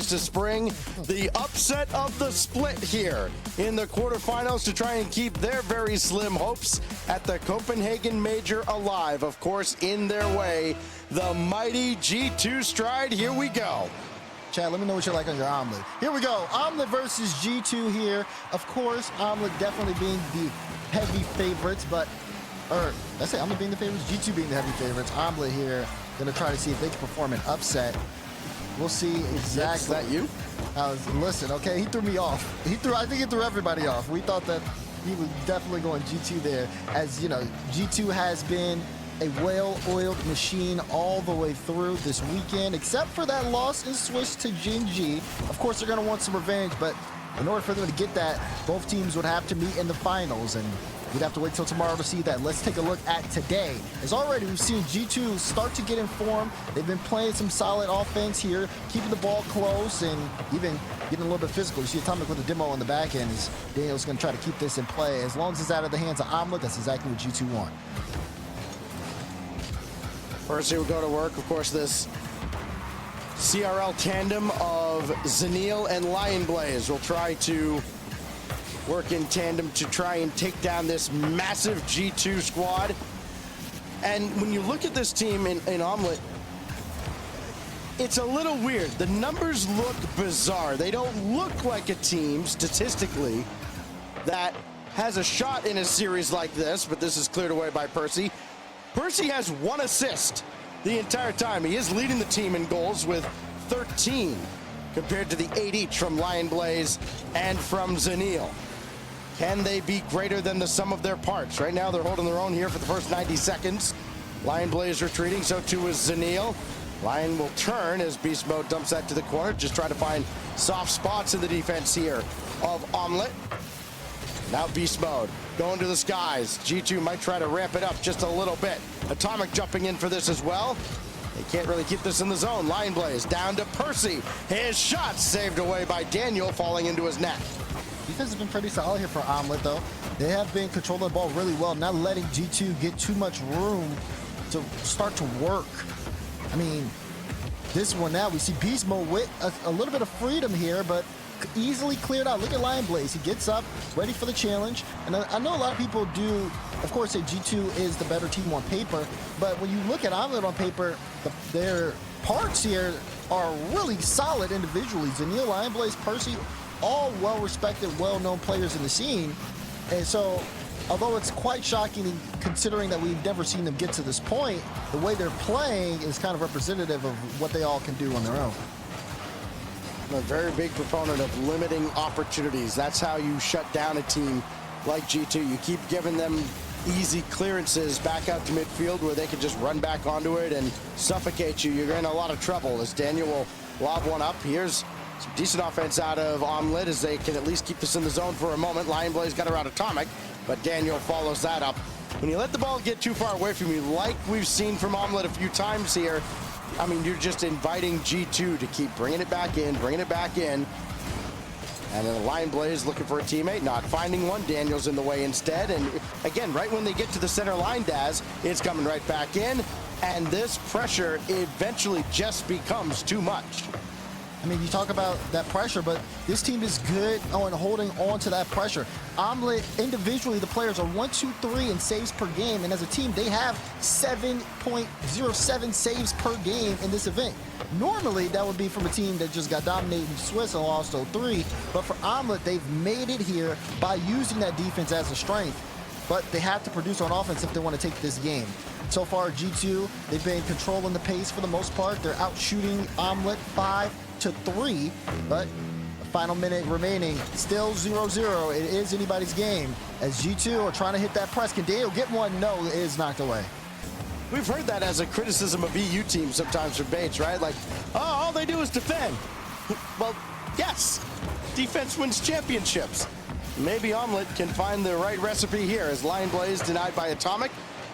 to spring the upset of the split here in the quarterfinals to try and keep their very slim hopes at the Copenhagen Major alive. Of course, in their way, the mighty G2 Stride. Here we go. Chad, let me know what you like on your Omelette. Here we go. Omelette versus G2 here. Of course, Omelette definitely being the heavy favorites, let's say Omelette being the favorites, G2 being the heavy favorites. Omelette here going to try to see if they can perform an upset. We'll see exactly. Is that you? Listen, okay, he threw me off. I think he threw everybody off. We thought that he was definitely going G2 there. As you know, G2 has been a well-oiled machine all the way through this weekend, except for that loss in Swiss to Jinji. Of course, they're going to want some revenge, but in order for them to get that, both teams would have to meet in the finals, and we'd have to wait till tomorrow to see that. Let's take a look at today. As already we've seen G2 start to get in form. They've been playing some solid offense here, keeping the ball close and even getting a little bit physical. You see Atomic with a demo on the back end. As Daniel's going to try to keep this in play. As long as it's out of the hands of Omelette, that's exactly what G2 want. First, here we go to work. Of course, this CRL tandem of Zenil and Lion Blaze will try to work in tandem to try and take down this massive G2 squad. And when you look at this team in Omelette, it's a little weird. The numbers look bizarre. They don't look like a team, statistically, that has a shot in a series like this, but this is cleared away by Percy. Percy has 1 assist the entire time. He is leading the team in goals with 13 compared to the 8 each from Lion Blaze and from Zenil. Can they be greater than the sum of their parts? Right now, they're holding their own here for the first 90 seconds. Lion Blaze retreating, so too is Zenil. Lion will turn as Beast Mode dumps that to the corner, just trying to find soft spots in the defense here of Omelette. Now Beast Mode going to the skies. G2 might try to ramp it up just a little bit. Atomic jumping in for this as well. They can't really keep this in the zone. Lion Blaze down to Percy. His shot saved away by Daniel, falling into his net. Defense has been pretty solid here for Omelette, though. They have been controlling the ball really well, not letting G2 get too much room to start to work. I mean, this one now, we see Beast Mode with a little bit of freedom here, but easily cleared out. Look at Lion Blaze. He gets up, ready for the challenge. And I know a lot of people do, of course, say G2 is the better team on paper, but when you look at Omelette on paper, their parts here are really solid individually. Zenil, Lion Blaze, Percy, all well-respected, well-known players in the scene. And so, although it's quite shocking considering that we've never seen them get to this point, the way they're playing is kind of representative of what they all can do on their own. I'm a very big proponent of limiting opportunities. That's how you shut down a team like G2. You keep giving them easy clearances back out to midfield where they can just run back onto it and suffocate you. You're in a lot of trouble as Daniel will lob one up. Here's some decent offense out of Omelette as they can at least keep this in the zone for a moment. Lion Blaze got around Atomic, but Daniel follows that up. When you let the ball get too far away from you, like we've seen from Omelette a few times here, I mean, you're just inviting G2 to keep bringing it back in, And then Lion Blaze looking for a teammate, not finding one. Daniel's in the way instead. And again, right when they get to the center line, Daz, it's coming right back in. And this pressure eventually just becomes too much. I mean, you talk about that pressure, but this team is good on holding on to that pressure. Omelette, individually, the players are 1, 2, 3 in saves per game, and as a team, they have 7.07 saves per game in this event. Normally, that would be from a team that just got dominated in Swiss and lost 0-3, but for Omelette, they've made it here by using that defense as a strength, but they have to produce on offense if they want to take this game. So far, G2, they've been controlling the pace for the most part. They're out shooting Omelette 5-3, but the final minute remaining, still 0-0. It is anybody's game as G2 are trying to hit that press. Can Daniel get one? No, it is knocked away. We've heard that as a criticism of EU teams sometimes from Bates, right? Like, oh, all they do is defend. Well, yes, defense wins championships. Maybe Omelette can find the right recipe here as Lion Blaze denied by Atomic.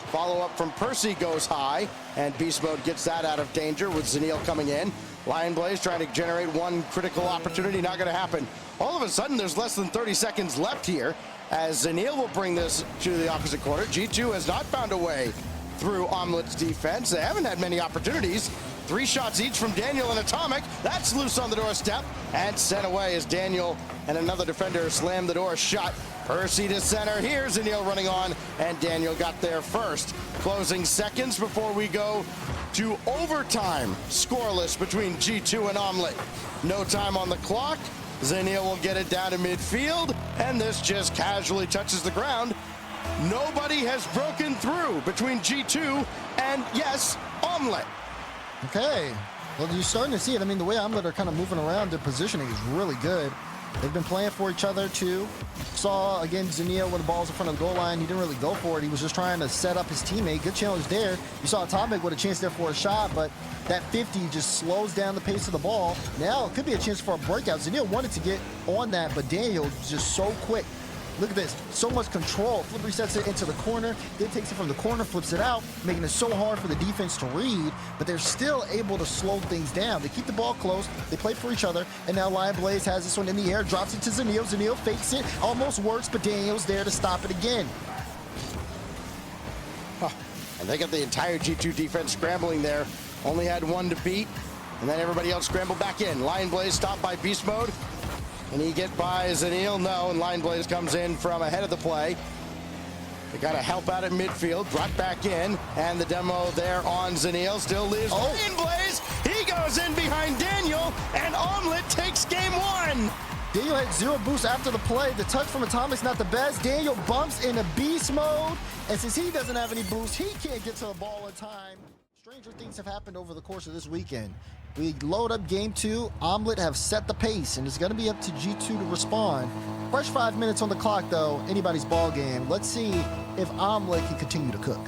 Follow-up from Percy goes high, and Beast Mode gets that out of danger with Zenil coming in. Lion Blaze trying to generate one critical opportunity, not going to happen. All of a sudden, there's less than 30 seconds left here, as Zenil will bring this to the opposite corner. G2 has not found a way through Omelette's defense. They haven't had many opportunities. 3 shots each from Daniel and Atomic. That's loose on the doorstep and sent away as Daniel and another defender slammed the door shut. Percy to center. Here's Zanil running on, and Daniel got there first. Closing seconds before we go to overtime. Scoreless between G2 and Omelette. No time on the clock. Zanil will get it down to midfield, and this just casually touches the ground. Nobody has broken through between G2 and, yes, Omelette. Okay, well, you're starting to see it. I mean, the way Omelette are kind of moving around, their positioning is really good. They've been playing for each other, too. Saw, again, Zanil when the ball's in front of the goal line. He didn't really go for it. He was just trying to set up his teammate. Good challenge there. You saw Atomic with a chance there for a shot, but that 50 just slows down the pace of the ball. Now it could be a chance for a breakout. Zanil wanted to get on that, but Daniel just so quick. Look at this, so much control. Flip resets it into the corner, then takes it from the corner, flips it out, making it so hard for the defense to read, but they're still able to slow things down. They keep the ball close, they play for each other, and now Lion Blaze has this one in the air, drops it to Zanil. Zanil fakes it, almost works, but Daniel's there to stop it again. And they got the entire G2 defense scrambling there. Only had one to beat, and then everybody else scrambled back in. Lion Blaze stopped by beast mode. Can he get by Zanil? No, and Lion Blaze comes in from ahead of the play. They got to help out at midfield, brought back in, and the demo there on Zanil still leaves Lion Blaze. He goes in behind Daniel, and Omelette takes game 1. Daniel had 0 boost after the play. The touch from Atomic's not the best. Daniel bumps into beast mode, and since he doesn't have any boost, he can't get to the ball in time. Stranger things have happened over the course of this weekend. We load up game 2. Omelette have set the pace, and it's going to be up to G2 to respond. Fresh 5 minutes on the clock, though. Anybody's ball game. Let's see if Omelette can continue to cook.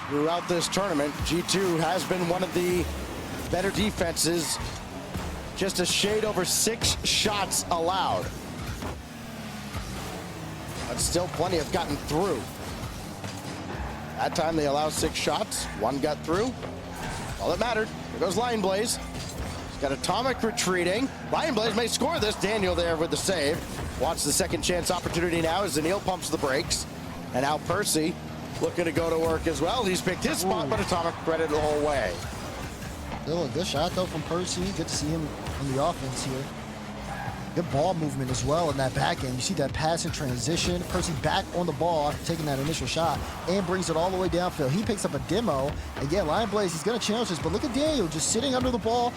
Throughout this tournament, G2 has been one of the better defenses. Just a shade over 6 shots allowed. But still plenty have gotten through. That time they allowed 6 shots. 1 got through. All that mattered. Here goes Lion Blaze. He's got Atomic retreating. Lion Blaze may score this. Daniel there with the save. Watch the second chance opportunity now as Zanil pumps the brakes. And now Percy looking to go to work as well. He's picked his spot, but Atomic credit the whole way. Still a good shot, though, from Percy. Good to see him on the offense here. Good ball movement as well in that back end. You see that pass in transition. Percy back on the ball after taking that initial shot and brings it all the way downfield. He picks up a demo. Again, Lion Blaze, he's going to challenge this, but look at Daniel just sitting under the ball,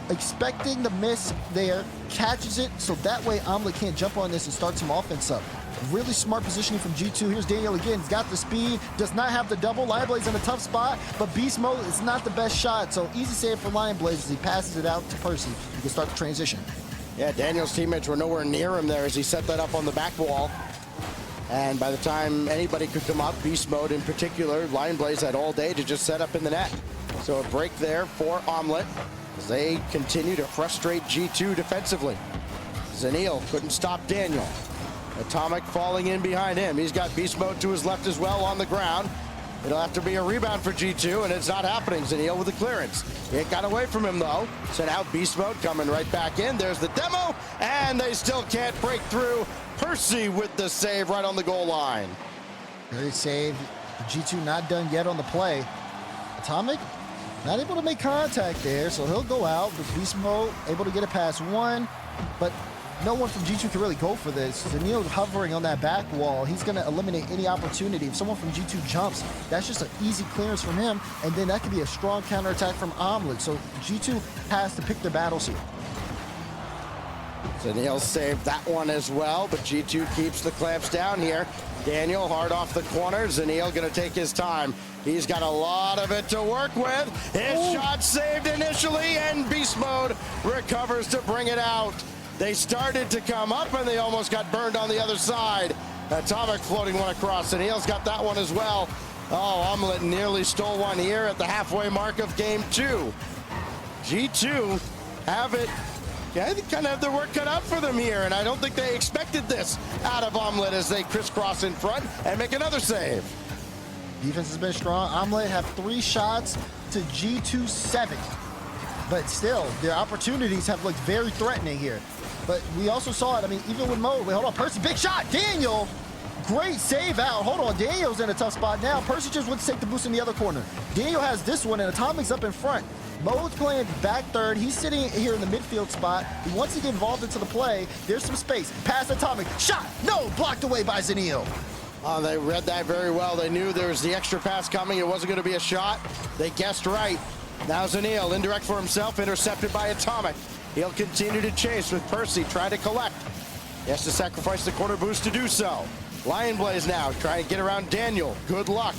expecting the miss there, catches it, so that way Omelette can't jump on this and start some offense up. Really smart positioning from G2. Here's Daniel again. He's got the speed, does not have the double. Lion Blaze in a tough spot, but beast mode is not the best shot, so easy save for Lion Blaze as he passes it out to Percy. He can start the transition. Yeah, Daniel's teammates were nowhere near him there as he set that up on the back wall. And by the time anybody could come up, beast mode in particular, Lion Blaze had all day to just set up in the net. So a break there for Omelette as they continue to frustrate G2 defensively. Zanil couldn't stop Daniel. Atomic falling in behind him. He's got beast mode to his left as well on the ground. It'll have to be a rebound for G2, and it's not happening. Zanil with the clearance. It got away from him, though. So now beast mode coming right back in. There's the demo, and they still can't break through. Percy with the save right on the goal line. Great save. G2 not done yet on the play. Atomic not able to make contact there, so he'll go out. But beast mode able to get it past 1, but no one from G2 can really go for this. Zanil hovering on that back wall. He's going to eliminate any opportunity. If someone from G2 jumps, that's just an easy clearance from him, and then that could be a strong counterattack from Omelette. So G2 has to pick their battles here. Zanil saved that one as well, but G2 keeps the clamps down here. Daniel hard off the corner. Zanil going to take his time. He's got a lot of it to work with. His shot saved initially, and beast mode recovers to bring it out. They started to come up, and they almost got burned on the other side. Atomic floating one across, and Neil's got that one as well. Oh, Omelette nearly stole one here at the halfway mark of game 2. G2 have it. Yeah, they kind of have their work cut out for them here, and I don't think they expected this out of Omelette as they crisscross in front and make another save. Defense has been strong. Omelette have 3 shots to G2 7. But still, their opportunities have looked very threatening here. But we also saw it, I mean, even with mode, wait, hold on, Percy, big shot, Daniel Great save out. Hold on, Daniel's in a tough spot now. Percy just went to take the boost in the other corner. Daniel has this one, and Atomic's up in front. Mode's playing back third. He's sitting here in the midfield spot. He wants to get involved into the play. There's some space. Pass Atomic. Shot. No. Blocked away by Zenil. They read that very well. They knew there was the extra pass coming. It wasn't going to be a shot. They guessed right. Now Zenil, indirect for himself, intercepted by Atomic. He'll continue to chase with Percy trying to collect. He has to sacrifice the corner boost to do so. Lion Blaze now trying to get around Daniel. Good luck.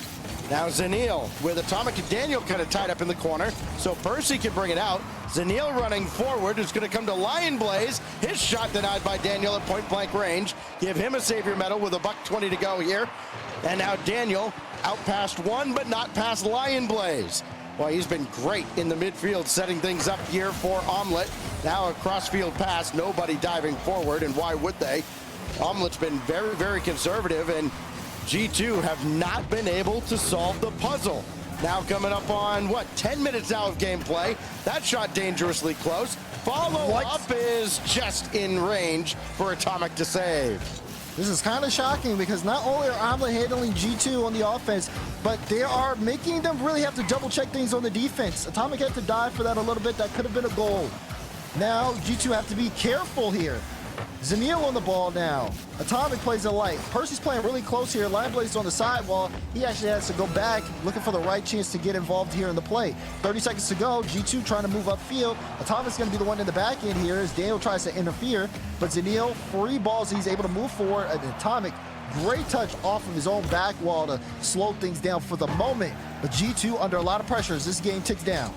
Now Zenil with Atomic and Daniel kind of tied up in the corner, so Percy can bring it out. Zenil running forward is going to come to Lion Blaze. His shot denied by Daniel at point blank range. Give him a savior medal with $1:20 to go here. And now Daniel out past one, but not past Lion Blaze. Well, he's been great in the midfield, setting things up here for Omelette. Now a crossfield pass, nobody diving forward, and why would they? Omelette's been very, very conservative, and G2 have not been able to solve the puzzle. Now coming up on, 10 minutes now of gameplay. That shot dangerously close. Follow-up is just in range for Atomic to save. This is kind of shocking because not only are Omelette handling G2 on the offense, but they are making them really have to double-check things on the defense. Atomic had to dive for that a little bit. That could have been a goal. Now G2 have to be careful here. Zenil on the ball now. Atomic plays it light. Percy's playing really close here. Lion Blaze on the sidewall. He actually has to go back, looking for the right chance to get involved here in the play. 30 seconds to go. G2 trying to move upfield. Atomic's going to be the one in the back end here as Daniel tries to interfere. But Zenil, free balls. He's able to move forward. And Atomic, great touch off of his own back wall to slow things down for the moment. But G2 under a lot of pressure as this game ticks down.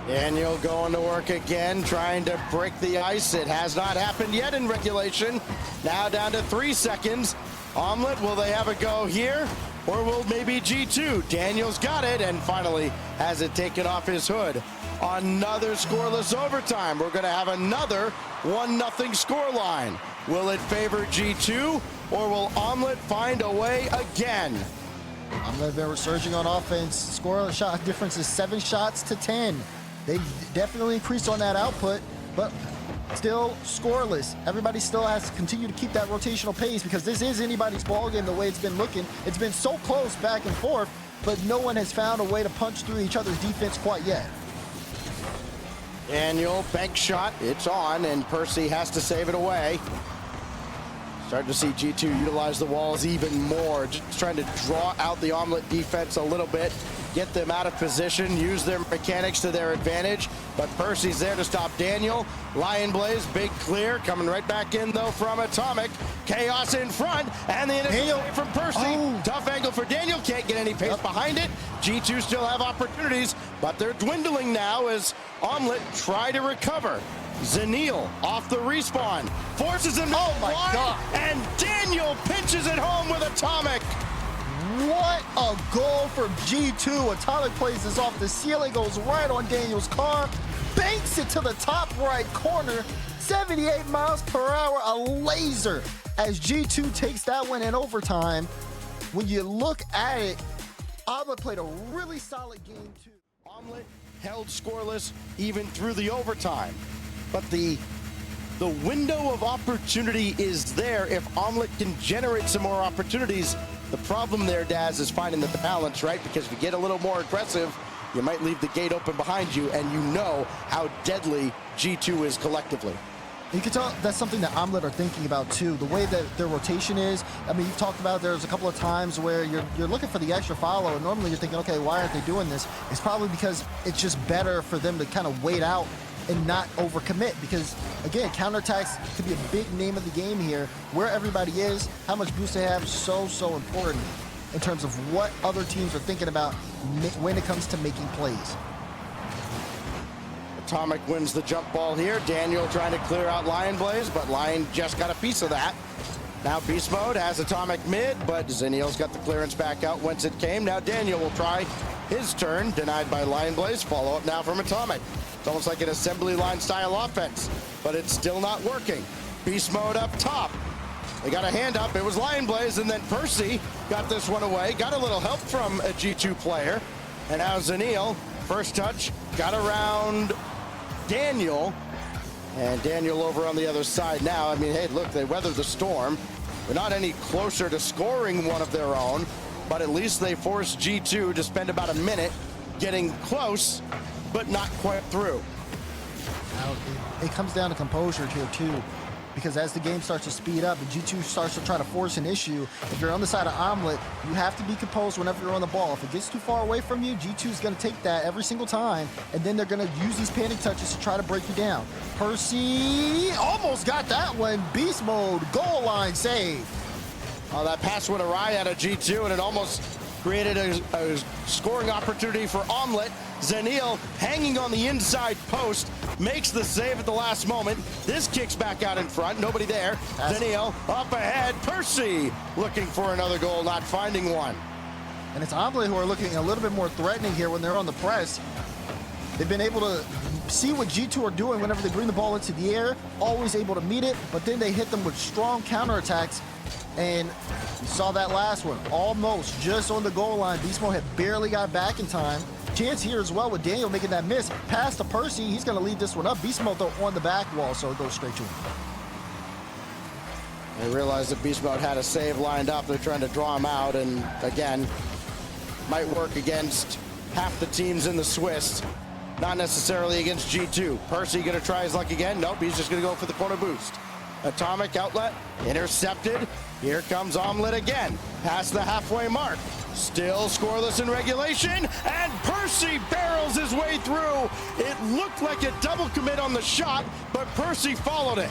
Daniel going to work again, trying to break the ice. It has not happened yet in regulation. Now down to 3 seconds. Omelette, will they have a go here? Or will maybe G2? Daniel's got it and finally has it taken off his hood. Another scoreless overtime. We're going to have another 1-0 scoreline. Will it favor G2 or will Omelette find a way again? Omelette been resurging on offense. Score shot difference is 7 shots to 10. They definitely increased on that output, but still scoreless. Everybody still has to continue to keep that rotational pace because this is anybody's ball game the way it's been looking. It's been so close back and forth, but no one has found a way to punch through each other's defense quite yet. Daniel, bank shot, it's on, and Percy has to save it away. Starting to see G2 utilize the walls even more, just trying to draw out the Omelette defense a little bit, get them out of position, use their mechanics to their advantage. But Percy's there to stop Daniel. Lion Blaze, big clear, coming right back in though from Atomic. Chaos in front, and the initial save from Percy. Oh. Tough angle for Daniel, can't get any pace behind it. G2 still have opportunities, but they're dwindling now as Omelette try to recover. Zenil off the respawn, forces him to fly, and Daniel pinches it home with Atomic. What a goal from G2. Atomic plays this off the ceiling, goes right on Daniel's car, banks it to the top right corner, 78 miles per hour, a laser, as G2 takes that one in overtime. When you look at it, Omelette played a really solid game too. Omelette held scoreless even through the overtime. But the window of opportunity is there if Omelette can generate some more opportunities. The problem there, Daz, is finding the balance, right? Because if you get a little more aggressive, you might leave the gate open behind you, and you know how deadly G2 is collectively. You can tell that's something that Omelette are thinking about too. The way that their rotation is. I mean, you've talked about there's a couple of times where you're looking for the extra follow, and normally you're thinking, okay, why aren't they doing this? It's probably because it's just better for them to kind of wait out and not overcommit, because again, counterattacks could be a big name of the game here. Where everybody is, how much boost they have, so important in terms of what other teams are thinking about when it comes to making plays. Atomic wins the jump ball here. Daniel trying to clear out Lion Blaze, but Lion just got a piece of that. Now beast mode has Atomic mid, but Zenil's got the clearance back out whence it came. Now Daniel will try his turn, denied by Lion Blaze. Follow up now from Atomic. It's almost like an assembly line style offense, but it's still not working. Beast mode up top. They got a hand up. It was Lion Blaze, and then Percy got this one away. Got a little help from a G2 player. And now Zenil, first touch, got around Daniel. And Daniel over on the other side now. I mean, hey, look, they weathered the storm. They're not any closer to scoring one of their own, but at least they forced G2 to spend about a minute getting close, but not quite through. Now, it comes down to composure here too, because as the game starts to speed up and G2 starts to try to force an issue, if you're on the side of Omelette, you have to be composed whenever you're on the ball. If it gets too far away from you, G2 is going to take that every single time, and then they're going to use these panic touches to try to break you down. Percy almost got that one. Beast mode, goal line save. Oh, that pass went awry out of G2, and it almost created a scoring opportunity for Omelette. Zaniel hanging on the inside post, makes the save at the last moment. This kicks back out in front, nobody there. Zaniel up ahead, Percy looking for another goal, not finding one. And it's Omelette who are looking a little bit more threatening here when they're on the press. They've been able to see what G2 are doing whenever they bring the ball into the air, always able to meet it, but then they hit them with strong counterattacks. And you saw that last one, almost just on the goal line. Beast Mode had barely got back in time. Chance here as well with Daniel making that miss. Pass to Percy, he's gonna lead this one up. Beast Mode though on the back wall, so it goes straight to him. They realized that Beast Mode had a save lined up. They're trying to draw him out, and again, might work against half the teams in the Swiss. Not necessarily against G2. Percy gonna try his luck again? Nope, he's just gonna go for the corner boost. Atomic outlet, intercepted. Here comes Omelette again, past the halfway mark. Still scoreless in regulation, and Percy barrels his way through. It looked like a double commit on the shot, but Percy followed it.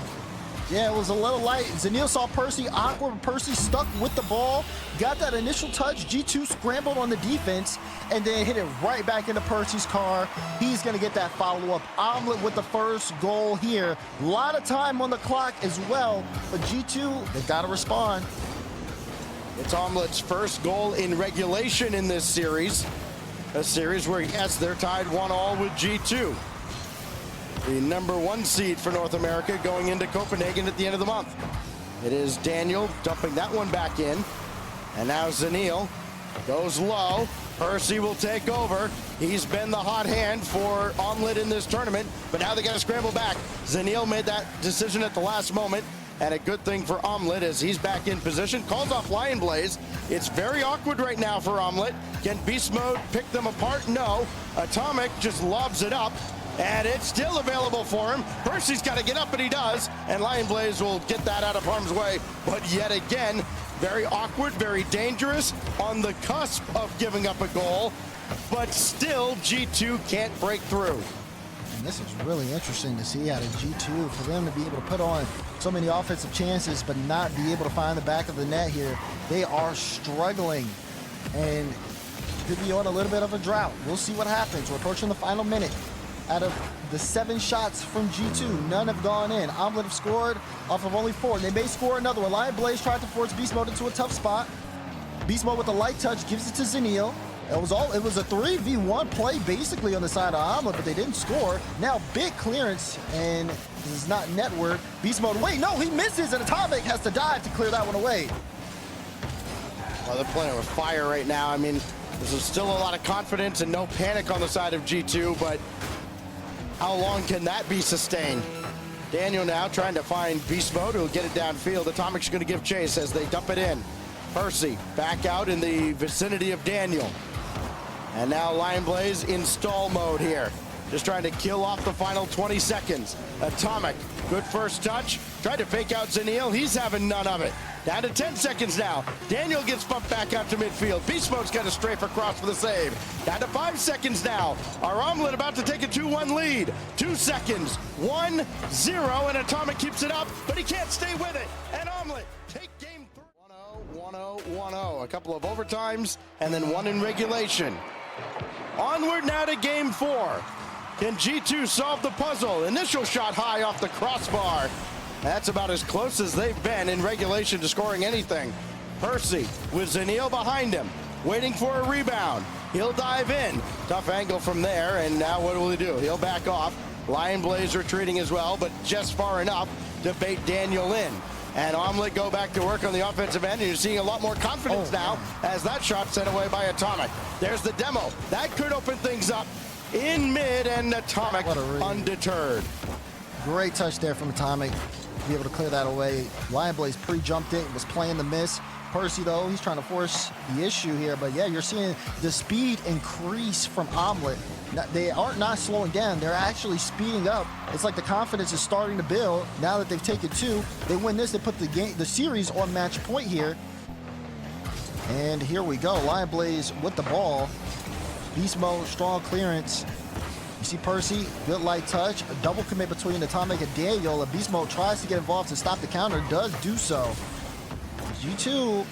Yeah, it was a little light. Zaniel saw Percy awkward. Percy stuck with the ball, got that initial touch. G2 scrambled on the defense, and then hit it right back into Percy's car. He's going to get that follow-up. Omelette with the first goal here. A lot of time on the clock as well, but G2, they've got to respond. It's Omelette's first goal in regulation in this series. A series where, yes, they're tied 1-1 with G2. The #1 seed for North America going into Copenhagen at the end of the month. It is Daniel dumping that one back in. And now Zaniel goes low. Percy will take over. He's been the hot hand for Omelette in this tournament, but now they got to scramble back. Zaniel made that decision at the last moment, and a good thing for Omelette as he's back in position. Calls off Lion Blaze. It's very awkward right now for Omelette. Can Beast Mode pick them apart? No. Atomic just lobs it up, and it's still available for him. Percy's got to get up, and he does, and Lion Blaze will get that out of harm's way. But yet again, very awkward, very dangerous, on the cusp of giving up a goal, but still G2 can't break through. And this is really interesting to see out of G2, for them to be able to put on so many offensive chances but not be able to find the back of the net here. They are struggling and could be on a little bit of a drought. We'll see what happens. We're approaching the final minute. Out of the 7 shots from G2, none have gone in. Omelette have scored off of only 4. They may score another one. Lion Blaze tried to force Beast Mode into a tough spot. Beast Mode with a light touch gives it to Zaniel. It was a 3v1 play basically on the side of Omelette, but they didn't score. Now big clearance, and this is not network. Beast Mode, wait, no, he misses, and Atomic has to dive to clear that one away. Well, they're playing with fire right now. I mean, there's still a lot of confidence and no panic on the side of G2, but how long can that be sustained? Daniel now trying to find Beast Mode, who'll get it downfield. Atomic's going to give chase as they dump it in. Percy back out in the vicinity of Daniel. And now Lion Blaze in stall mode here. Just trying to kill off the final 20 seconds. Atomic, good first touch. Tried to fake out Zaniel. He's having none of it. Down to 10 seconds now. Daniel gets bumped back out to midfield. Beast Mode's got a strafe across for the save. Down to 5 seconds now. Our Omelette about to take a 2-1 lead. 2 seconds, 1-0, and Atomic keeps it up, but he can't stay with it. And Omelette take game 3. 1-0, 1-0, 1-0. A couple of overtimes, and then one in regulation. Onward now to game 4. Can G2 solve the puzzle? Initial shot high off the crossbar. That's about as close as they've been in regulation to scoring anything. Percy with Zaniel behind him, waiting for a rebound. He'll dive in. Tough angle from there, and now what will he do? He'll back off. Lion Blaze retreating as well, but just far enough to bait Daniel in. And Omelette go back to work on the offensive end, and you're seeing a lot more confidence now as that shot sent away by Atomic. There's the demo. That could open things up in mid, and Atomic undeterred. Great touch there from Atomic to be able to clear that away. Lion Blaze pre-jumped it, was playing the miss. Percy, though, he's trying to force the issue here. But yeah, you're seeing the speed increase from Omelette. They are not slowing down. They're actually speeding up. It's like the confidence is starting to build. Now that they've taken 2, they win this, they put the series on match point here. And here we go. Lion Blaze with the ball. Beast mode, strong clearance. You see Percy, good light touch. A double commit between Atomic and Daniel. And Beast mode tries to get involved to stop the counter, does do so. G2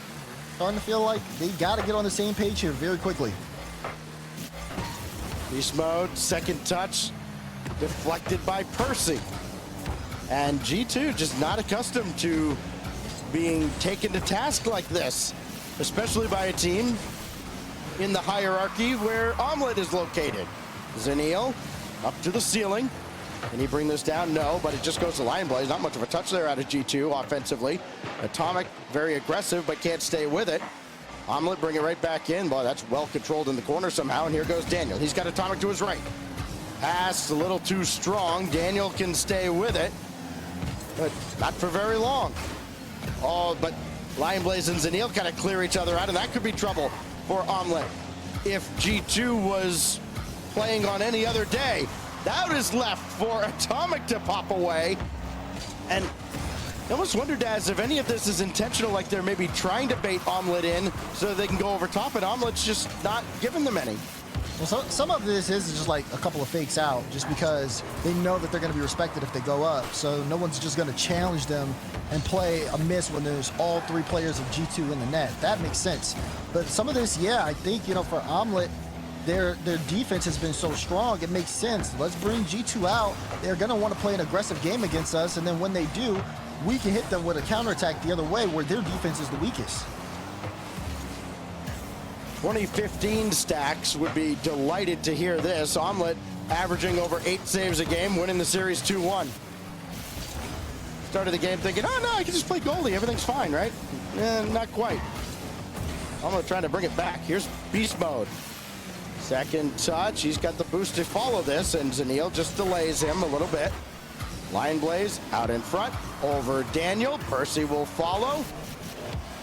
starting to feel like they got to get on the same page here very quickly. Beast mode, second touch, deflected by Percy. And G2 just not accustomed to being taken to task like this, especially by a team in the hierarchy where Omelette is located. Zeniel up to the ceiling. Can he bring this down? No, but it just goes to Lion Blaze. Not much of a touch there out of G2 offensively. Atomic, very aggressive, but can't stay with it. Omelette bring it right back in. Boy, that's well controlled in the corner somehow. And here goes Daniel. He's got Atomic to his right. Pass a little too strong. Daniel can stay with it, but not for very long. Oh, but Lion Blaze and Zeniel kind of clear each other out, and that could be trouble for Omelette. If G2 was playing on any other day, that is left for Atomic to pop away. And I almost wondered, Daz, if any of this is intentional, like they're maybe trying to bait Omelette in so that they can go over top, and Omelette's just not giving them any. Well, some of this is just like a couple of fakes out, just because they know that they're going to be respected if they go up. So no one's just going to challenge them and play a miss when there's all 3 players of G2 in the net. That makes sense. But some of this, yeah, I think, you know, for Omelette, their defense has been so strong, it makes sense. Let's bring G2 out. They're going to want to play an aggressive game against us, and then when they do, we can hit them with a counterattack the other way where their defense is the weakest. 2015 stacks would be delighted to hear this. Omelette averaging over 8 saves a game, winning the series 2-1. Started the game thinking, oh no, I can just play goalie, everything's fine, right? Not quite. Omelette trying to bring it back. Here's beast mode. Second touch, he's got the boost to follow this, and Zeniel just delays him a little bit. Lion Blaze out in front, over Daniel. Percy will follow.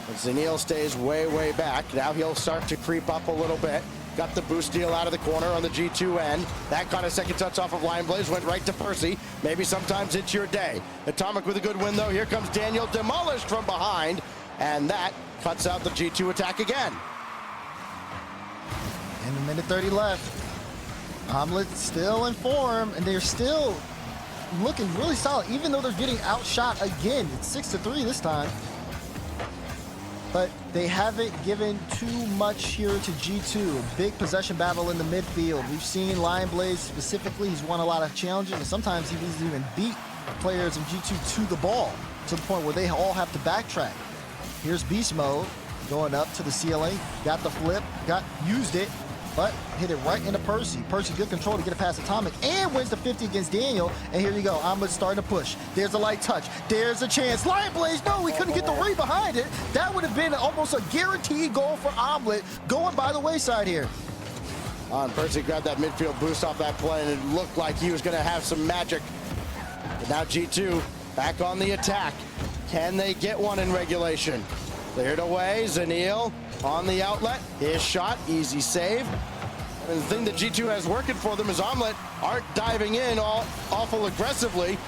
But Zeniel stays way, way back. Now he'll start to creep up a little bit. Got the boost deal out of the corner on the G2 end. That got a second touch off of Lion Blaze, went right to Percy. Maybe sometimes it's your day. Atomic with a good win, though. Here comes Daniel, demolished from behind, and that cuts out the G2 attack again. And a minute 30 left. Omelette still in form, and they're still looking really solid, even though they're getting outshot again. It's 6-3 this time. But they haven't given too much here to G2. A big possession battle in the midfield. We've seen Lion Blaze specifically. He's won a lot of challenges, and sometimes he's even beat players in G2 to the ball, to the point where they all have to backtrack. Here's beast mode, going up to the ceiling. Got the flip, used it, but hit it right into Percy. Percy, good control to get it past Atomic, and wins the 50 against Daniel. And here you go, Omelette's starting to push. There's a light touch, there's a chance. Lion Blaze, no, we couldn't get the read behind it. That would have been almost a guaranteed goal for Omelette, going by the wayside here. And Percy grabbed that midfield boost off that play, and it looked like he was gonna have some magic. But now G2 back on the attack. Can they get one in regulation? Cleared away, Zeniel on the outlet. His shot, easy save. And the thing that G2 has working for them is Omelette aren't diving in awful aggressively.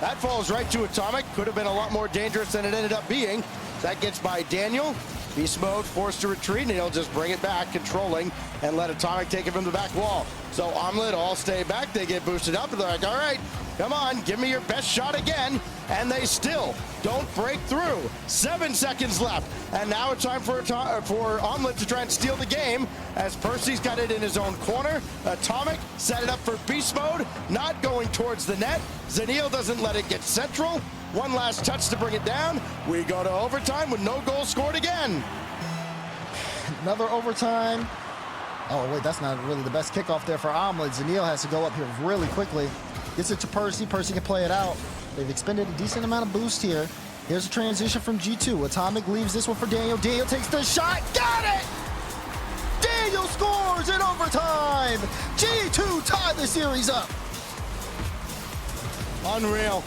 That falls right to Atomic. Could have been a lot more dangerous than it ended up being. That gets by Daniel. Beast mode, forced to retreat, and he'll just bring it back, controlling, and let Atomic take it from the back wall. So Omelette all stay back. They get boosted up, and they're like, all right, come on, give me your best shot again. And they still don't break through. 7 seconds left. And now it's time for Omelette to try and steal the game, as Percy's got it in his own corner. Atomic set it up for beast mode, not going towards the net. Zeniel doesn't let it get central. One last touch to bring it down. We go to overtime with no goal scored again. Another overtime. Oh, wait, that's not really the best kickoff there for Omelette. Zeniel has to go up here really quickly. Gets it to Percy. Percy can play it out. They've expended a decent amount of boost here. Here's a transition from G2. Atomic leaves this one for Daniel. Daniel takes the shot. Got it! Daniel scores in overtime. G2 tied the series up. Unreal.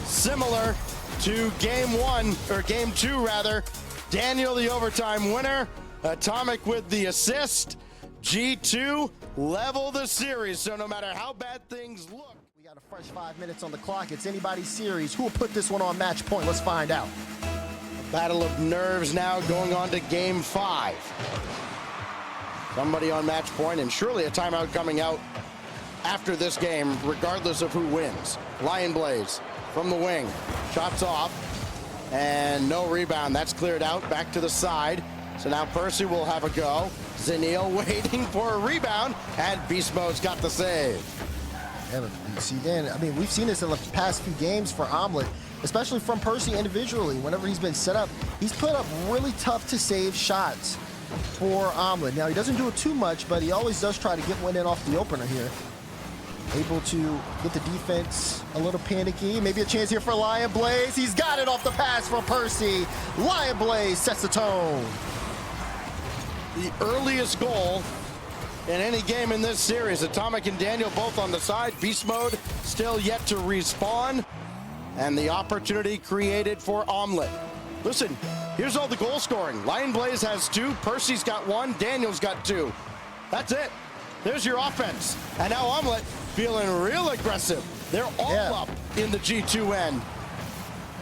Similar to game one, or game two rather. Daniel, the overtime winner. Atomic with the assist. G2 level the series. So no matter how bad things look. We got a fresh 5 minutes on the clock. It's anybody's series. Who will put this one on match point? Let's find out. Battle of nerves now going on to game 5. Somebody on match point, and surely a timeout coming out after this game, regardless of who wins. Lion Blaze from the wing, shots off, and no rebound. That's cleared out, back to the side. So now Percy will have a go. Zenil waiting for a rebound, and Beast Mode's got the save. Yeah, but see, Dan, I mean, we've seen this in the past few games for Omelette, especially from Percy individually. Whenever he's been set up, he's put up really tough to save shots for Omelette. Now, he doesn't do it too much, but he always does try to get one in off the opener here. Able to get the defense a little panicky. Maybe a chance here for Lion Blaze. He's got it off the pass from Percy. Lion Blaze sets the tone. The earliest goal in any game in this series. Atomic and Daniel both on the side. Beast Mode still yet to respawn. And the opportunity created for Omelette. Listen, here's all the goal scoring. Lion Blaze has 2, Percy's got 1, Daniel's got 2. That's it. There's your offense. And now Omelette feeling real aggressive. They're all up in the G2 end.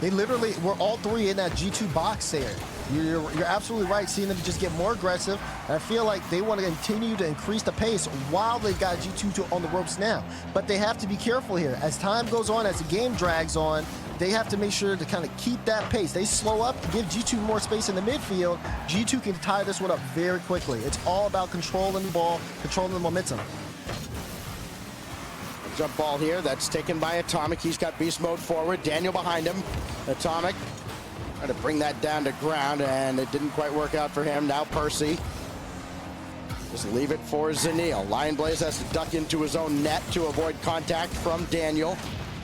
They literally were all 3 in that G2 box there. You're absolutely right, seeing them just get more aggressive. And I feel like they want to continue to increase the pace while they've got G2 on the ropes now. But they have to be careful here. As time goes on, as the game drags on, they have to make sure to kind of keep that pace. They slow up, give G2 more space in the midfield. G2 can tie this one up very quickly. It's all about controlling the ball, controlling the momentum. Jump ball here, that's taken by Atomic. He's got Beast Mode forward, Daniel behind him. Atomic trying to bring that down to ground, and it didn't quite work out for him. Now Percy. Just leave it for Zenil. Lion Blaze has to duck into his own net to avoid contact from Daniel.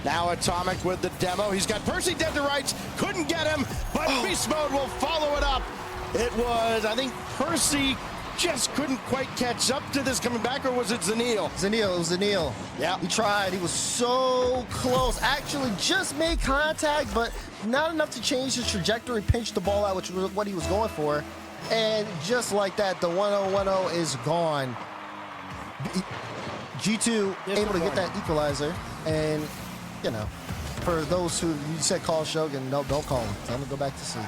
Now Atomic with the demo. He's got Percy dead to rights. Couldn't get him, but Beast Mode will follow it up. It was, I think, Percy just couldn't quite catch up to this coming back, or was it Zenil? Zenil, it was Zenil. Yeah. He tried, he was so close. Actually just made contact, but not enough to change his trajectory, pinch the ball out, which was what he was going for. And just like that, the 1-0-1-0 is gone. G2 able to get that equalizer, and you know, for those who you said call Shogun, no, don't call him. Tell him to go back to sleep.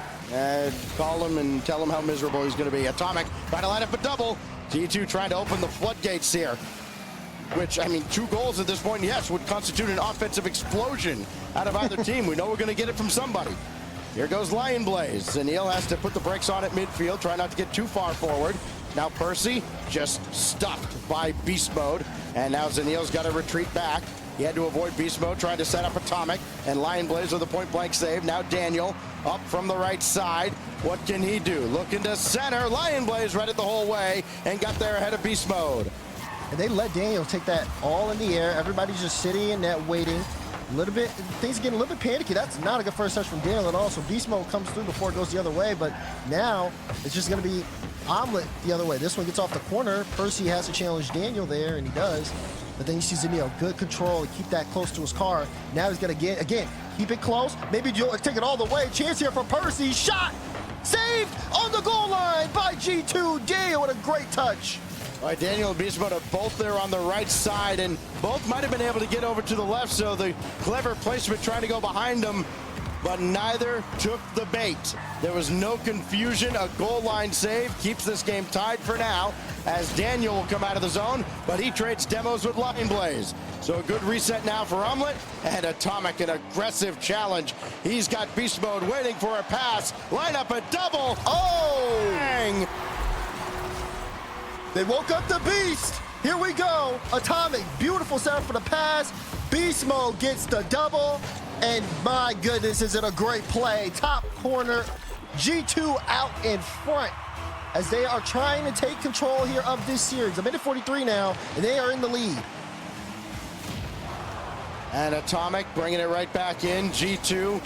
Call him and tell him how miserable he's going to be. Atomic trying to line up a double. G2 trying to open the floodgates here, which, I mean, 2 goals at this point, yes, would constitute an offensive explosion out of either team. We know we're going to get it from somebody. Here goes Lion Blaze. Zenil has to put the brakes on at midfield, try not to get too far forward. Now Percy just stuffed by Beast Mode, and now Zenil's got to retreat back. He had to avoid Beast Mode, trying to set up Atomic, and Lion Blaze with a point-blank save. Now Daniel up from the right side. What can he do? Looking to center. Lion Blaze read it the whole way and got there ahead of Beast Mode. And they let Daniel take that all in the air. Everybody's just sitting in net waiting. A little bit, things are getting a little bit panicky. That's not a good first touch from Daniel at all. So Beast Mode comes through before it goes the other way. But now it's just going to be Omelette the other way. This one gets off the corner. Percy has to challenge Daniel there, and he does. But then you see Zenil, good control, keep that close to his car. Now he's gonna get, again, keep it close. Maybe take it all the way. Chance here for Percy, shot, saved on the goal line by G2. Daniel with a great touch. All right, Daniel and Beast Mode are both there on the right side, and both might have been able to get over to the left, so the clever placement trying to go behind them, but neither took the bait. There was no confusion. A goal line save keeps this game tied for now, as Daniel will come out of the zone, but he trades demos with Lion Blaze. So a good reset now for Omelette, and Atomic, an aggressive challenge. He's got Beast Mode waiting for a pass. Line up a double. Oh! Bang! They woke up the beast. Here we go. Atomic, beautiful setup for the pass. Beast Mode gets the double. And my goodness, is it a great play. Top corner, G2 out in front as they are trying to take control here of this series. A minute 43 now, and they are in the lead. And Atomic bringing it right back in. G2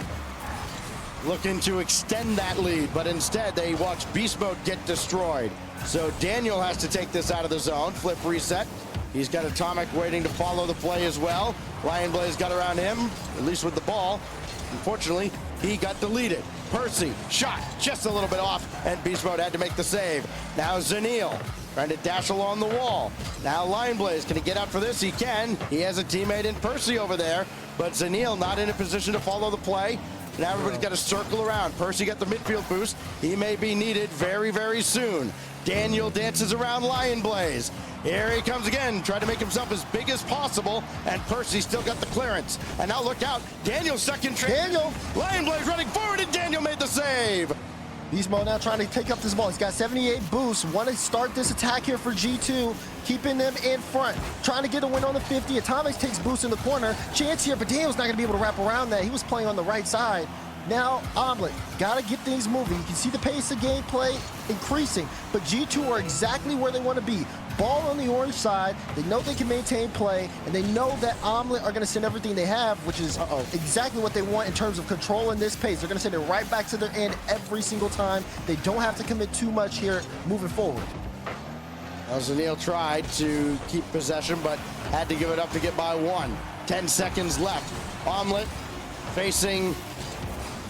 looking to extend that lead, but instead they watch Beast Mode get destroyed. So Daniel has to take this out of the zone. Flip reset. He's got Atomic waiting to follow the play as well. Lion Blaze got around him, at least with the ball. Unfortunately, he got deleted. Percy shot just a little bit off, and Beast Mode had to make the save. Now Zaniel trying to dash along the wall. Now Lion Blaze, can he get out for this? He can. He has a teammate in Percy over there, but Zaniel not in a position to follow the play. Now everybody's got to circle around. Percy got the midfield boost. He may be needed very, very soon. Daniel dances around Lion Blaze. Here he comes again, trying to make himself as big as possible, and Percy still got the clearance. And now look out, Daniel stuck in traffic. Daniel! Lion Blaze running forward, and Daniel made the save. Beast Mode now trying to take up this ball. He's got 78 boosts. Want to start this attack here for G2, keeping them in front. Trying to get a win on the 50. Atomic takes boost in the corner. Chance here, but Daniel's not going to be able to wrap around that. He was playing on the right side. Now, Omelette, got to get things moving. You can see the pace of gameplay increasing, but G2 are exactly where they want to be. Ball on the orange side, they know they can maintain play, and they know that Omelette are going to send everything they have, which is exactly what they want in terms of controlling this pace. They're going to send it right back to their end every single time. They don't have to commit too much here moving forward. Well, Zaniel tried to keep possession, but had to give it up to get by one. 10 seconds left. Omelette facing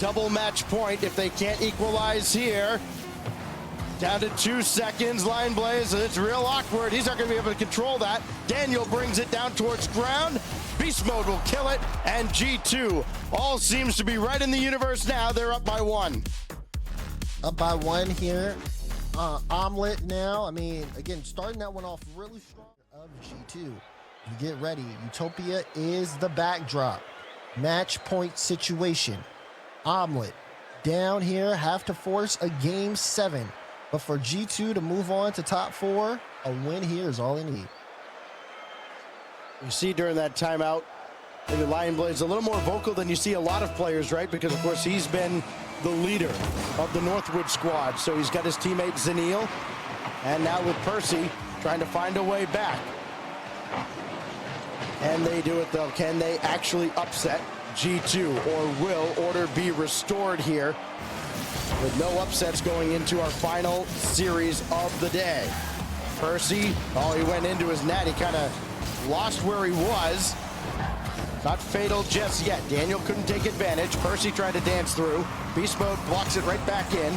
double match point if they can't equalize here. Down to 2 seconds, Lion Blaze, it's real awkward. He's not going to be able to control that. Daniel brings it down towards ground. Beast Mode will kill it, and G2 all seems to be right in the universe now. They're up by 1. Up by 1 here. Omelette now, I mean, again, starting that one off really strong of G2. You get ready. Utopia is the backdrop. Match point situation. Omelette down here, have to force a game 7. But for G2 to move on to top 4, a win here is all they need. You see during that timeout, maybe Lion Blaze a little more vocal than you see a lot of players, right? Because, of course, he's been the leader of the Northwood squad. So he's got his teammate Zaniel, and now with Percy trying to find a way back. And they do it, though. Can they actually upset G2, or will order be restored here with no upsets going into our final series of the day? Percy, he went into his net. He kind of lost where he was. Not fatal just yet. Daniel couldn't take advantage. Percy tried to dance through. Beast Mode blocks it right back in.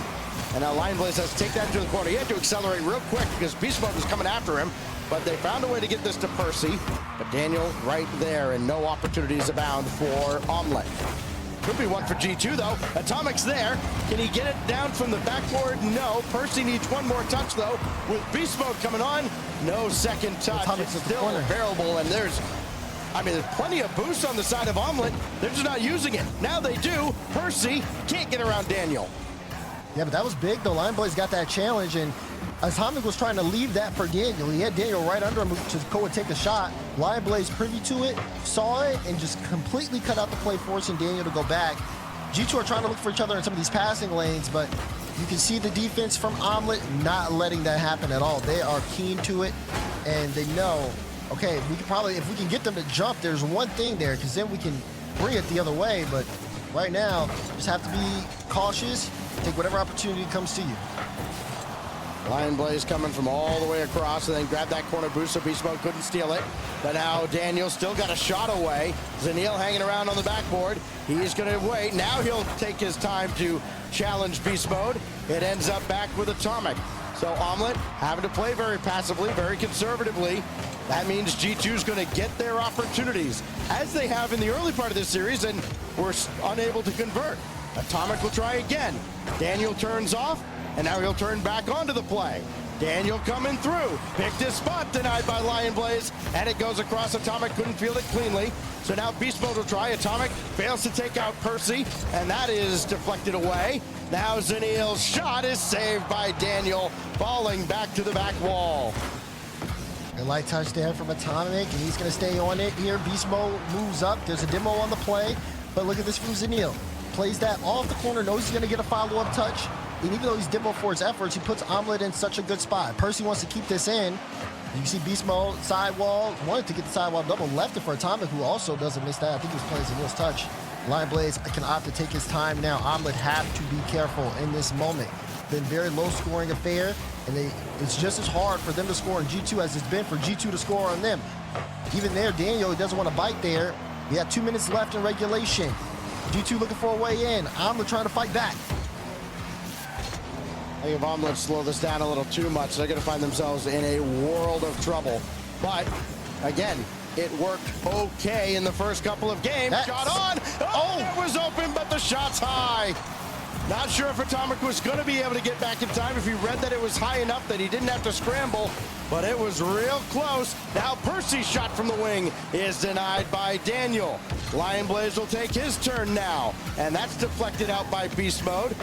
And now Lion Blaze has to take that into the corner. He had to accelerate real quick because Beast Mode was coming after him. But they found a way to get this to Percy. But Daniel right there, and no opportunities abound for Omelette. Could be one for G2, though. Atomic's there. Can he get it down from the backboard? No. Percy needs one more touch, though. With Beast Mode coming on, no second touch. Atomic's it's still bearable, and there's plenty of boost on the side of Omelette. They're just not using it. Now they do. Percy can't get around Daniel. Yeah, but that was big, though. Lion Blaze got that challenge, and Atomic was trying to leave that for Daniel. He had Daniel right under him to go and take the shot. Lion Blaze privy to it, saw it, and just completely cut out the play, forcing Daniel to go back. G2 are trying to look for each other in some of these passing lanes, but you can see the defense from Omelette not letting that happen at all. They are keen to it, and they know, okay, we can probably, if we can get them to jump, there's one thing there, because then we can bring it the other way. But right now, just have to be cautious, take whatever opportunity comes to you. Lion Blaze coming from all the way across, and then grabbed that corner boost so Beast Mode couldn't steal it. But now Daniel still got a shot away. Zaniel hanging around on the backboard. He's going to wait. Now he'll take his time to challenge Beast Mode. It ends up back with Atomic. So Omelette having to play very passively, very conservatively. That means G2's going to get their opportunities, as they have in the early part of this series, and were unable to convert. Atomic will try again. Daniel turns off, and now he'll turn back onto the play. Daniel coming through. Picked his spot, denied by Lion Blaze, and it goes across. Atomic couldn't field it cleanly. So now Beast Mode will try. Atomic fails to take out Percy, and that is deflected away. Now Zaniel's shot is saved by Daniel, falling back to the back wall. A light touch there from Atomic, and he's going to stay on it here. Beast Mode moves up. There's a demo on the play, but look at this from Zaniel. Plays that off the corner, knows he's going to get a follow-up touch. And even though he's demo for his efforts, he puts Omelette in such a good spot. Percy wants to keep this in. You can see Beast Mode, sidewall, wanted to get the sidewall double, left it for Atomic, who also doesn't miss that. I think he was playing Zaniel's touch. Lion Blaze can opt to take his time now. Omelette have to be careful in this moment. Been very low-scoring affair. And it's just as hard for them to score on G2 as it's been for G2 to score on them. Even there, Daniel, he doesn't want to bite there. We have 2 minutes left in regulation. G2 looking for a way in. Omelette trying to fight back. I think if Omelette slow this down a little too much, they're going to find themselves in a world of trouble. But, again, it worked okay in the first couple of games. Shot on! Oh, it was open, but the shot's high. Not sure if Atomic was going to be able to get back in time if he read that it was high enough that he didn't have to scramble, but it was real close. Now Percy's shot from the wing is denied by Daniel. Lionblaze will take his turn now, and that's deflected out by Beast Mode.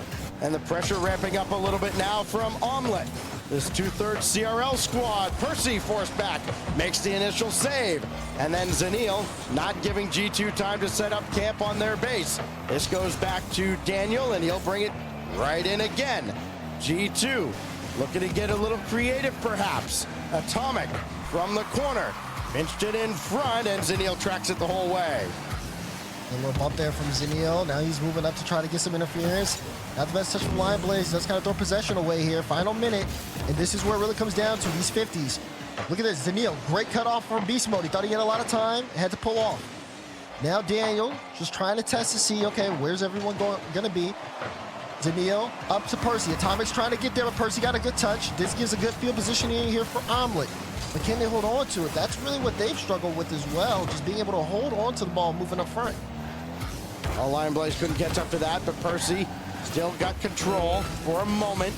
And the pressure ramping up a little bit now from Omelette. This 2/3 CRL squad. Percy forced back, makes the initial save. And then Zeniel not giving G2 time to set up camp on their base. This goes back to Daniel, and he'll bring it right in again. G2 looking to get a little creative, perhaps. Atomic from the corner. Pinched it in front, and Zeniel tracks it the whole way. A little bump there from Zeniel. Now he's moving up to try to get some interference. Not the best touch from Lionblaze. Does kind of throw possession away here. Final minute. And this is where it really comes down to these 50s. Look at this. Zeniel, great cutoff from Beast Mode. He thought he had a lot of time. Had to pull off. Now Daniel just trying to test to see, okay, where's everyone going to be? Zeniel up to Percy. Atomic's trying to get there, but Percy got a good touch. This gives a good field positioning here for Omelette. But can they hold on to it? That's really what they've struggled with as well. Just being able to hold on to the ball moving up front. Well, Lionblaze couldn't catch up to that, but Percy still got control for a moment.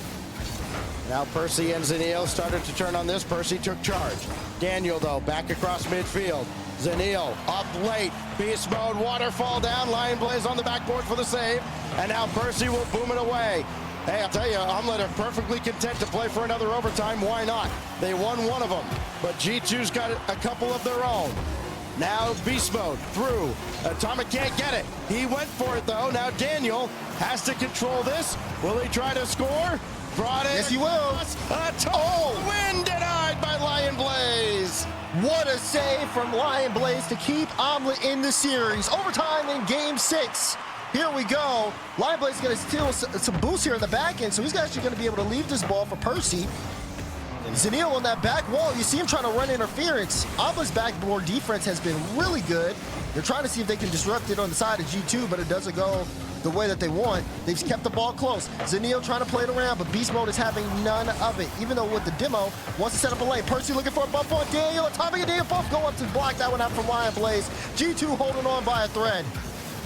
Now Percy and Zeniel started to turn on this. Percy took charge. Daniel, though, back across midfield. Zeniel up late. Beast Mode, waterfall down. Lionblaze on the backboard for the save. And now Percy will boom it away. Hey, I'll tell you, Omelette are perfectly content to play for another overtime. Why not? They won one of them, but G2's got a couple of their own. Now Beast Mode through. Atomic can't get it. He went for it, though. Now Daniel has to control this. Will he try to score? Brought it. Yes, he will. Win denied by Lionblaze. What a save from Lionblaze to keep Omelette in the series. Overtime in Game 6. Here we go. Lionblaze is going to steal some boost here in the back end, so he's actually going to be able to leave this ball for Percy. Zeniel on that back wall, you see him trying to run interference. Omelette's backboard defense has been really good. They're trying to see if they can disrupt it on the side of G2, but it doesn't go the way that they want. They've kept the ball close. Zeniel trying to play it around, but Beast Mode is having none of it. Even though with the demo, wants to set up a lane. Percy looking for a bump on Daniel. Atomic and Daniel both go up to block that one out from Lionblaze. G2 holding on by a thread.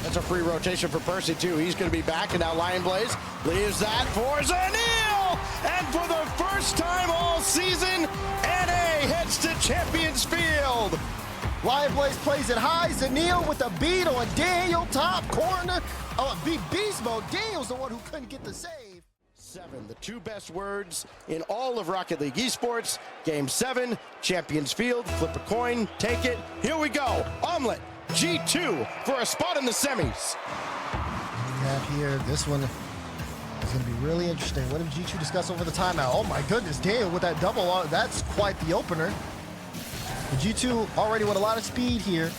That's a free rotation for Percy, too. He's going to be back, and now Lionblaze leaves that for Zeniel! And for the first time all season, NA heads to Champions Field. Lionblaze plays it high. Zeniel with a beat on Daniel, top corner. Beat Beast Mode. Daniel's the one who couldn't get the save. 7, the 2 best words in all of Rocket League esports. Game 7, Champions Field. Flip a coin, take it. Here we go. Omelette, G2 for a spot in the semis. We have here, this one is going to be really interesting. What did G2 discuss over the timeout? Oh my goodness, Daniel with that double, that's quite the opener. The G2 already with a lot of speed here,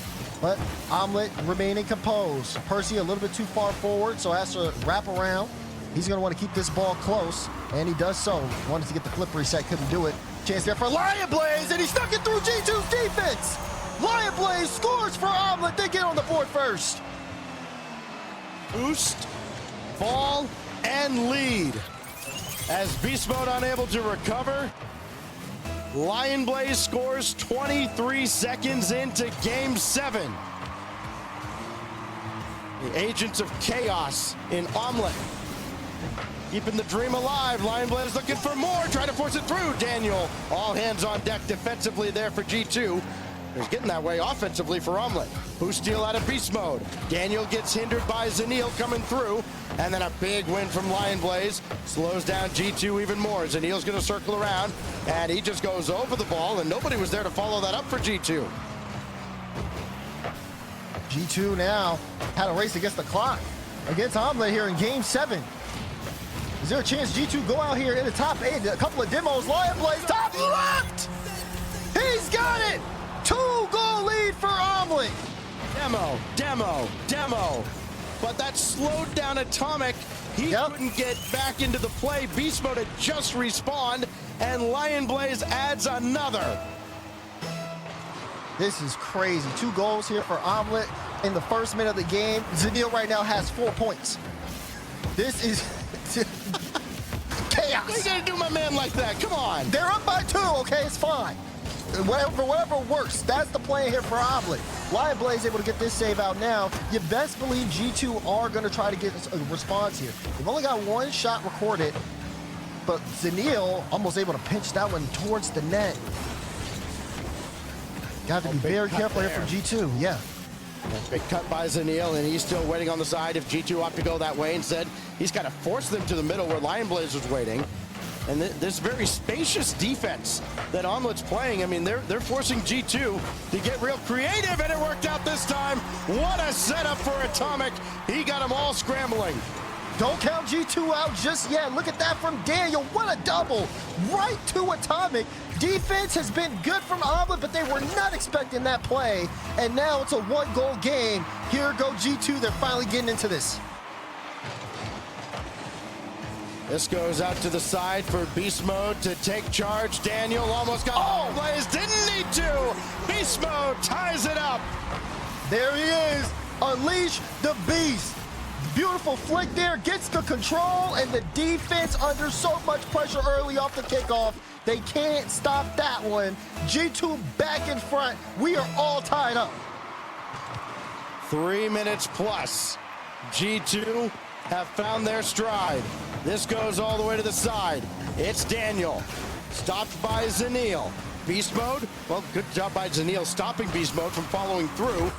but Omelette remaining composed. Percy a little bit too far forward, so has to wrap around. He's going to want to keep this ball close, and he does so. Wanted to get the flip reset, couldn't do it. Chance there for Lionblaze, and he stuck it through G2's defense. Lionblaze scores for Omelette. They get on the board first. Boost, fall, and lead. As Beast Mode unable to recover, Lionblaze scores 23 seconds into Game 7. The agents of chaos in Omelette keeping the dream alive. Lionblaze is looking for more, trying to force it through. Daniel, all hands on deck defensively there for G2. He's getting that way offensively for Omelette. Who steal out of Beast Mode. Daniel gets hindered by Zeniel coming through. And then a big win from Lionblaze. Slows down G2 even more. Zeniel's going to circle around. And he just goes over the ball. And nobody was there to follow that up for G2. G2 now had a race against the clock against Omelette here in Game 7. Is there a chance G2 go out here in the top 8? A couple of demos. Lionblaze top left! He's got it! 2-goal lead for Omelette. Demo. But that slowed down Atomic He couldn't get back into the play. Beast Mode had just respawned, and Lion Blaze adds another. This is crazy. 2 goals here for Omelette in the first minute of the game. Zanil right now has 4 points. This is chaos. What are you gonna do, my man, like that? Come on. They're up by 2, okay? It's fine. Whatever works, that's the plan here for Omelette. Lion Blaze able to get this save out now. You best believe G2 are going to try to get a response here. They've only got 1 shot recorded, but Zanil almost able to pinch that one towards the net. Got to be very careful here from G2, yeah. Big cut by Zanil, and he's still waiting on the side if G2 opt to go that way. Instead, he's got to force them to the middle where Lion Blaze was waiting. And this very spacious defense that Omelette's playing, I mean, they're forcing G2 to get real creative, and it worked out this time. What a setup for Atomic. He got them all scrambling. Don't count G2 out just yet. Look at that from Daniel. What a double. Right to Atomic. Defense has been good from Omelette, but they were not expecting that play. And now it's a 1-goal game. Here go G2. They're finally getting into this. This goes out to the side for Beast Mode to take charge. Daniel almost got Lion Blaze. Didn't need to. Beast Mode ties it up. There he is. Unleash the Beast. Beautiful flick there. Gets the control, and the defense under so much pressure early off the kickoff. They can't stop that one. G2 back in front. We are all tied up. 3 minutes plus. G2 have found their stride. This goes all the way to the side. It's Daniel. Stopped by Zanil. Beast Mode? Well, good job by Zanil stopping Beast Mode from following through.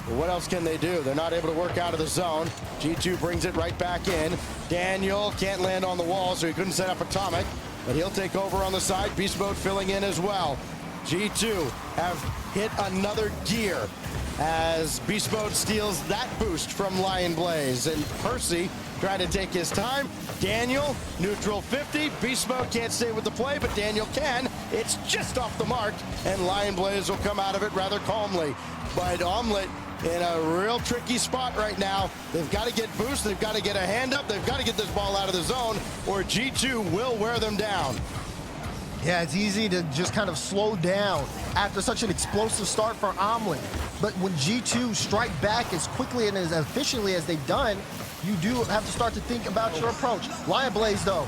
But what else can they do? They're not able to work out of the zone. G2 brings it right back in. Daniel can't land on the wall, so he couldn't set up Atomic. But he'll take over on the side. Beast Mode filling in as well. G2 have hit another gear as Beast Mode steals that boost from Lion Blaze. And Percy trying to take his time. Daniel, neutral 50. Beast Mode can't stay with the play, but Daniel can. It's just off the mark, and Lion Blaze will come out of it rather calmly. But Omelette in a real tricky spot right now. They've got to get boost. They've got to get a hand up. They've got to get this ball out of the zone, or G2 will wear them down. Yeah, it's easy to just kind of slow down after such an explosive start for Omelette. But when G2 strike back as quickly and as efficiently as they've done, you do have to start to think about your approach. Lion Blaze, though,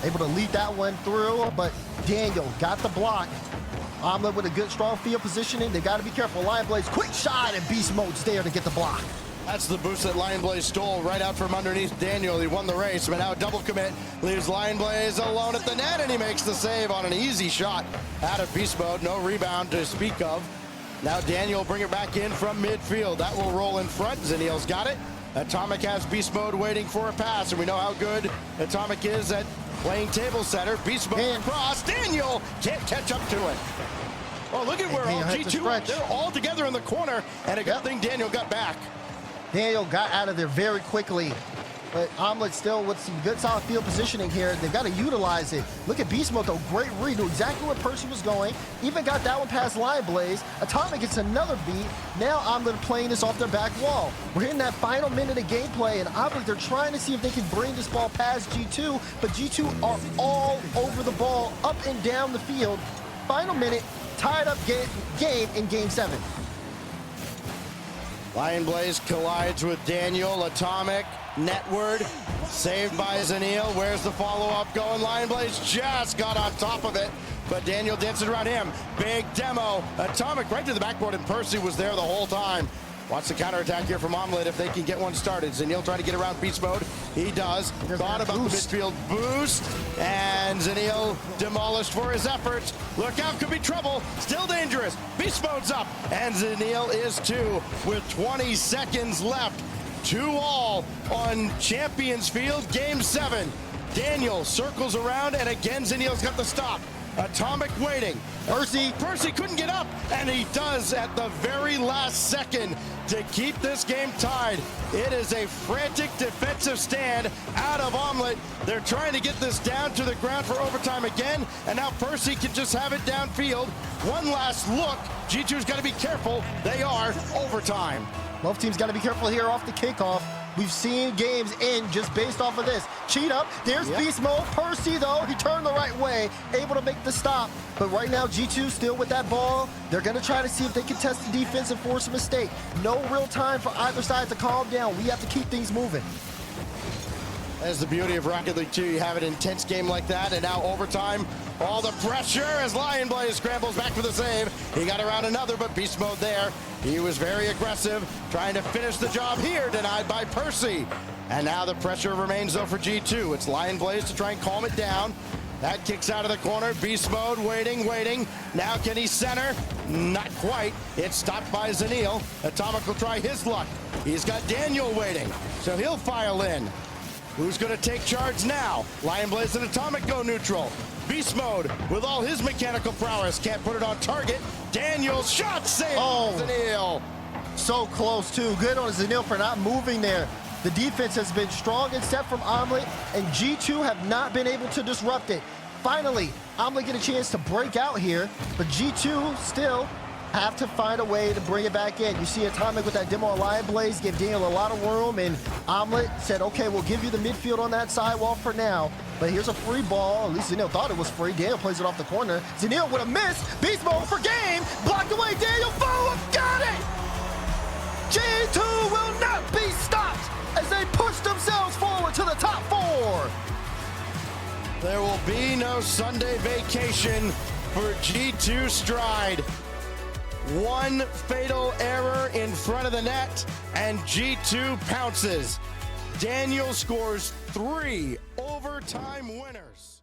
able to lead that one through, but Daniel got the block. Omelette with a good, strong field positioning. They got to be careful. Lion Blaze, quick shot, and Beast Mode's there to get the block. That's the boost that Lion Blaze stole right out from underneath Daniel. He won the race, but now a double commit leaves Lion Blaze alone at the net, and he makes the save on an easy shot out of Beast Mode. No rebound to speak of. Now Daniel bring it back in from midfield. That will roll in front. Zanil's got it. Atomic has Beast Mode waiting for a pass, and we know how good Atomic is at playing table setter. Beast Mode across. Daniel can't catch up to it. Oh, look at where all G2, they're all together in the corner, and a good thing Daniel got back. Daniel got out of there very quickly, but Omelette still with some good solid field positioning here. They've got to utilize it. Look at Beast Mode, though. Great read. Knew exactly where Percy was going. Even got that one past Lion Blaze. Atomic gets another beat. Now Omelette playing this off their back wall. We're hitting that final minute of gameplay, and Omelette, they're trying to see if they can bring this ball past G2, but G2 are all over the ball, up and down the field. Final minute, tied up game in Game 7. Lion Blaze collides with Daniel. Atomic, netward, saved by Zanil. Where's the follow-up going? Lion Blaze just got on top of it, but Daniel dancing around him. Big demo. Atomic right to the backboard, and Percy was there the whole time. Watch the counterattack here from Omelette if they can get one started. Zanil trying to get around Beast Mode. He does. Thought about the midfield boost, and Zanil demolished for his efforts. Look out, could be trouble. Still dangerous. Beast Mode's up, and Zanil is too with 20 seconds left. 2-all on Champions Field, Game 7. Daniel circles around, and again Zanil's got the stop. Atomic waiting. Percy couldn't get up, and he does at the very last second to keep this game tied. It is a frantic defensive stand out of Omelette. They're trying to get this down to the ground for overtime again, and now Percy can just have it downfield. One last look. G2's got to be careful. They are overtime. Both teams got to be careful here off the kickoff. We've seen games end just based off of this. Cheat up. There's beast mode. Percy, though, he turned the right way, able to make the stop. But right now, G2 still with that ball. They're going to try to see if they can test the defense and force a mistake. No real time for either side to calm down. We have to keep things moving. That's the beauty of Rocket League 2. You have an intense game like that, and now overtime, all the pressure as Lionblaze scrambles back for the save. He got around another, but beast mode there. He was very aggressive, trying to finish the job here, denied by Percy. And now the pressure remains, though, for G2. It's Lionblaze to try and calm it down. That kicks out of the corner. Beast mode, waiting. Now can he center? Not quite. It's stopped by Zanil. Atomic will try his luck. He's got Daniel waiting, so he'll file in. Who's going to take charge now? Lionblaze and Atomic go neutral. Beast mode with all his mechanical prowess. Can't put it on target. Daniel's shot saved. Zanil. So close, too. Good on Zanil for not moving there. The defense has been strong and set from Omelette, and G2 have not been able to disrupt it. Finally, Omelette get a chance to break out here, but G2 still have to find a way to bring it back in. You see Atomic with that demo on Lionblaze give Daniel a lot of room, and Omelette said, okay, we'll give you the midfield on that sidewall for now, but here's a free ball. At least Zanil thought it was free. Daniel plays it off the corner. Zanil with a miss. Beast mode for game. Blocked away. Daniel follow-up. Got it! G2 will not be stopped as they push themselves forward to the top 4. There will be no Sunday vacation for G2 Stride. One fatal error in front of the net, and G2 pounces. Daniel scores 3 overtime winners.